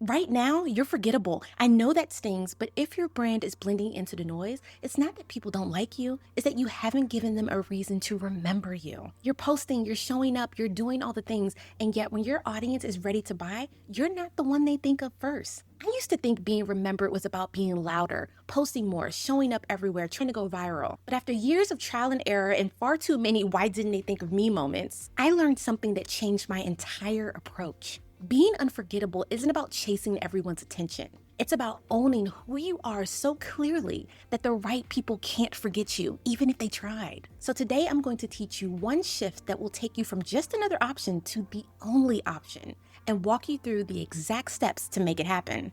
Right now, you're forgettable. I know that stings, but if your brand is blending into the noise, it's not that people don't like you, it's that you haven't given them a reason to remember you. You're posting, you're showing up, you're doing all the things, and yet when your audience is ready to buy, you're not the one they think of first. I used to think being remembered was about being louder, posting more, showing up everywhere, trying to go viral. But after years of trial and error and far too many why didn't they think of me moments, I learned something that changed my entire approach. Being unforgettable isn't about chasing everyone's attention. It's about owning who you are so clearly that the right people can't forget you, even if they tried. So today I'm going to teach you one shift that will take you from just another option to the only option and walk you through the exact steps to make it happen.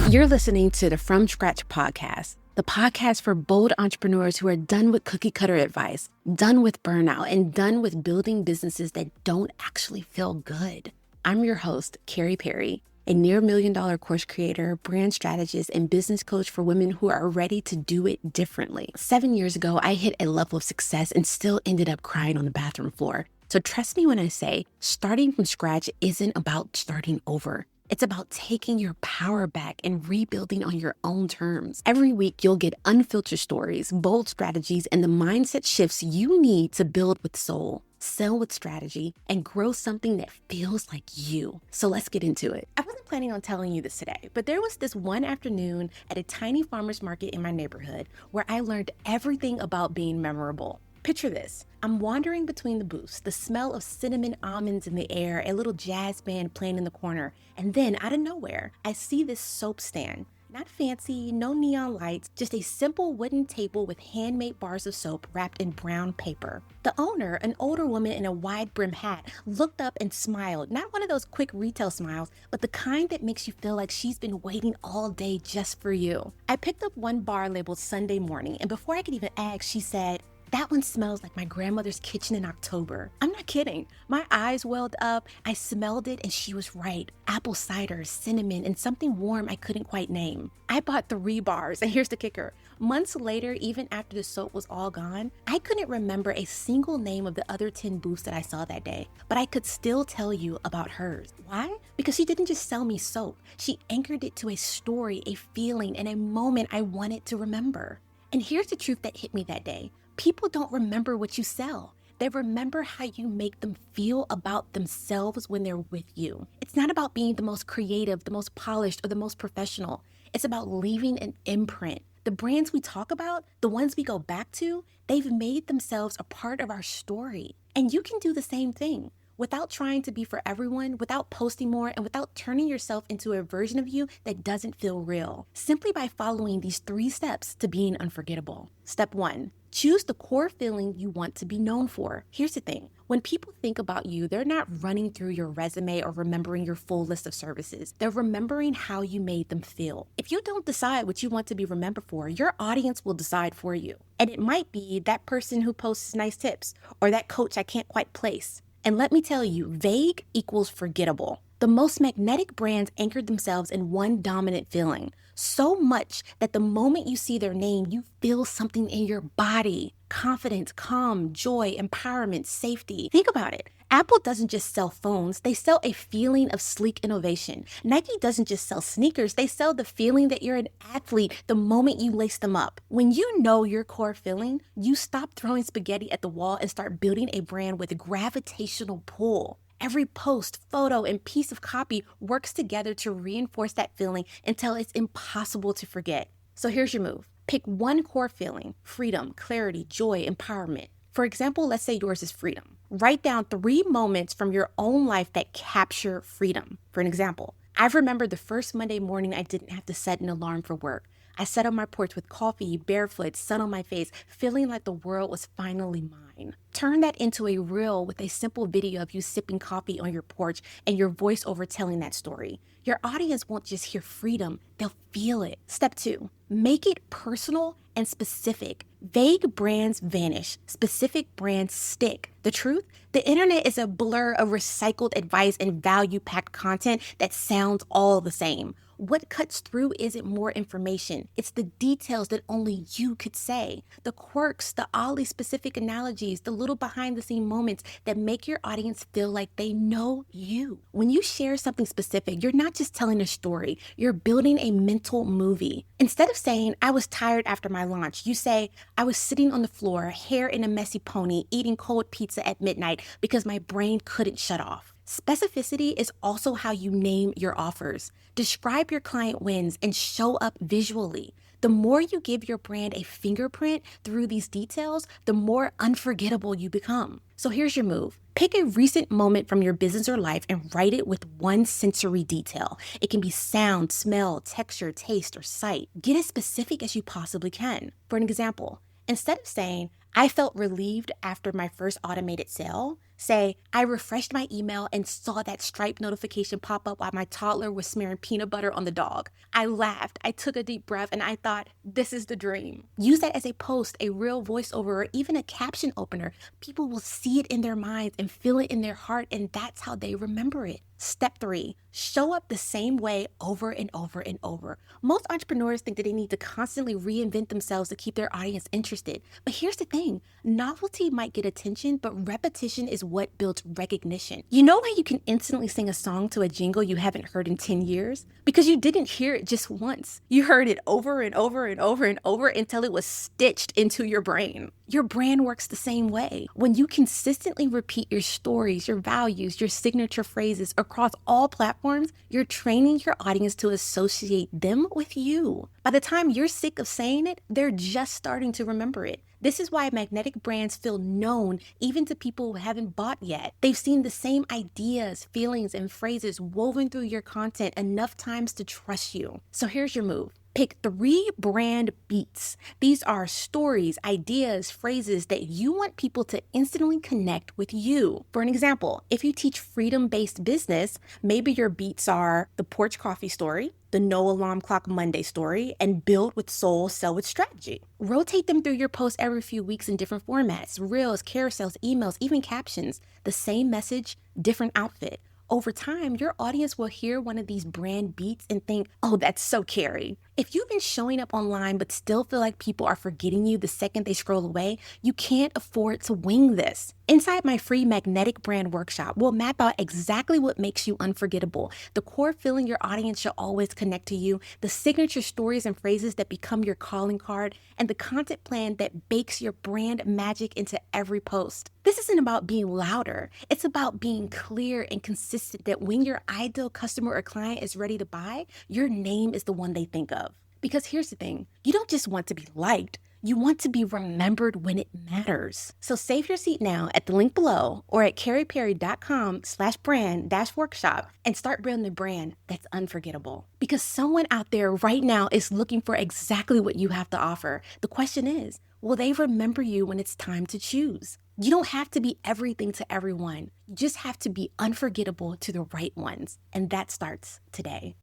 You're listening to the From Scratch podcast, the podcast for bold entrepreneurs who are done with cookie cutter advice, done with burnout, and done with building businesses that don't actually feel good. I'm your host, Kary, a near $1 million course creator, brand strategist, and business coach for women who are ready to do it differently. 7 years ago, I hit a level of success and still ended up crying on the bathroom floor. So trust me when I say starting from scratch isn't about starting over. It's about taking your power back and rebuilding on your own terms. Every week, you'll get unfiltered stories, bold strategies, and the mindset shifts you need to build with soul, sell with strategy, and grow something that feels like you. So let's get into it. I wasn't planning on telling you this today, but there was this one afternoon at a tiny farmer's market in my neighborhood where I learned everything about being memorable. Picture this. I'm wandering between the booths, the smell of cinnamon almonds in the air, a little jazz band playing in the corner, and then out of nowhere, I see this soap stand. Not fancy, no neon lights, just a simple wooden table with handmade bars of soap wrapped in brown paper. The owner, an older woman in a wide-brimmed hat, looked up and smiled, not one of those quick retail smiles, but the kind that makes you feel like she's been waiting all day just for you. I picked up one bar labeled Sunday Morning, and before I could even ask, she said, "That one smells like my grandmother's kitchen in October." I'm not kidding. My eyes welled up, I smelled it, and she was right. Apple cider, cinnamon, and something warm I couldn't quite name. I bought 3 bars, and here's the kicker. Months later, even after the soap was all gone, I couldn't remember a single name of the other 10 booths that I saw that day, but I could still tell you about hers. Why? Because she didn't just sell me soap. She anchored it to a story, a feeling, and a moment I wanted to remember. And here's the truth that hit me that day. People don't remember what you sell. They remember how you make them feel about themselves when they're with you. It's not about being the most creative, the most polished, or the most professional. It's about leaving an imprint. The brands we talk about, the ones we go back to, they've made themselves a part of our story. And you can do the same thing. Without trying to be for everyone, without posting more, and without turning yourself into a version of you that doesn't feel real. Simply by following these 3 steps to being unforgettable. Step 1. Choose the core feeling you want to be known for. Here's the thing. When people think about you, they're not running through your resume or remembering your full list of services. They're remembering how you made them feel. If you don't decide what you want to be remembered for, your audience will decide for you. And it might be that person who posts nice tips or that coach I can't quite place. And let me tell you, vague equals forgettable. The most magnetic brands anchored themselves in one dominant feeling, so much that the moment you see their name, you feel something in your body. Confidence, calm, joy, empowerment, safety. Think about it. Apple doesn't just sell phones, they sell a feeling of sleek innovation. Nike doesn't just sell sneakers, they sell the feeling that you're an athlete the moment you lace them up. When you know your core feeling, you stop throwing spaghetti at the wall and start building a brand with a gravitational pull. Every post, photo, and piece of copy works together to reinforce that feeling until it's impossible to forget. So here's your move. Pick one core feeling: freedom, clarity, joy, empowerment. For example, let's say yours is freedom. Write down 3 moments from your own life that capture freedom. For an example, I remember the first Monday morning I didn't have to set an alarm for work. I sat on my porch with coffee, barefoot, sun on my face, feeling like the world was finally mine. Turn that into a reel with a simple video of you sipping coffee on your porch and your voiceover telling that story. Your audience won't just hear freedom, they'll feel it. Step 2, make it personal and specific. Vague brands vanish, specific brands stick. The truth? The internet is a blur of recycled advice and value-packed content that sounds all the same. What cuts through isn't more information. It's the details that only you could say. The quirks, the oddly specific analogies, strategies, the little behind the scene moments that make your audience feel like they know you. When you share something specific, you're not just telling a story, you're building a mental movie. Instead of saying, I was tired after my launch, you say, I was sitting on the floor, hair in a messy pony, eating cold pizza at midnight because my brain couldn't shut off. Specificity is also how you name your offers. Describe your client wins and show up visually. The more you give your brand a fingerprint through these details, the more unforgettable you become. So here's your move. Pick a recent moment from your business or life and write it with one sensory detail. It can be sound, smell, texture, taste, or sight. Get as specific as you possibly can. For an example, instead of saying, I felt relieved after my first automated sale, say, I refreshed my email and saw that Stripe notification pop up while my toddler was smearing peanut butter on the dog. I laughed, I took a deep breath, and I thought, this is the dream. Use that as a post, a real voiceover, or even a caption opener. People will see it in their minds and feel it in their heart, and that's how they remember it. Step 3, show up the same way over and over and over. Most entrepreneurs think that they need to constantly reinvent themselves to keep their audience interested. But here's the thing, novelty might get attention, but repetition is what builds recognition. You know how you can instantly sing a song to a jingle you haven't heard in 10 years? Because you didn't hear it just once. You heard it over and over and over and over until it was stitched into your brain. Your brand works the same way. When you consistently repeat your stories, your values, your signature phrases across all platforms, you're training your audience to associate them with you. By the time you're sick of saying it, they're just starting to remember it. This is why magnetic brands feel known even to people who haven't bought yet. They've seen the same ideas, feelings, and phrases woven through your content enough times to trust you. So here's your move. Pick 3 brand beats. These are stories, ideas, phrases that you want people to instantly connect with you. For an example, if you teach freedom-based business, maybe your beats are the porch coffee story, the no alarm clock Monday story, and build with soul, sell with strategy. Rotate them through your posts every few weeks in different formats, reels, carousels, emails, even captions. The same message, different outfit. Over time, your audience will hear one of these brand beats and think, oh, that's so Kary. If you've been showing up online but still feel like people are forgetting you the second they scroll away, you can't afford to wing this. Inside my free magnetic brand workshop, we'll map out exactly what makes you unforgettable, the core feeling your audience should always connect to you, the signature stories and phrases that become your calling card, and the content plan that bakes your brand magic into every post. This isn't about being louder. It's about being clear and consistent that when your ideal customer or client is ready to buy, your name is the one they think of. Because here's the thing, you don't just want to be liked, you want to be remembered when it matters. So save your seat now at the link below or at karyperry.com/brand-workshop and start building a brand that's unforgettable. Because someone out there right now is looking for exactly what you have to offer. The question is, will they remember you when it's time to choose? You don't have to be everything to everyone. You just have to be unforgettable to the right ones. And that starts today.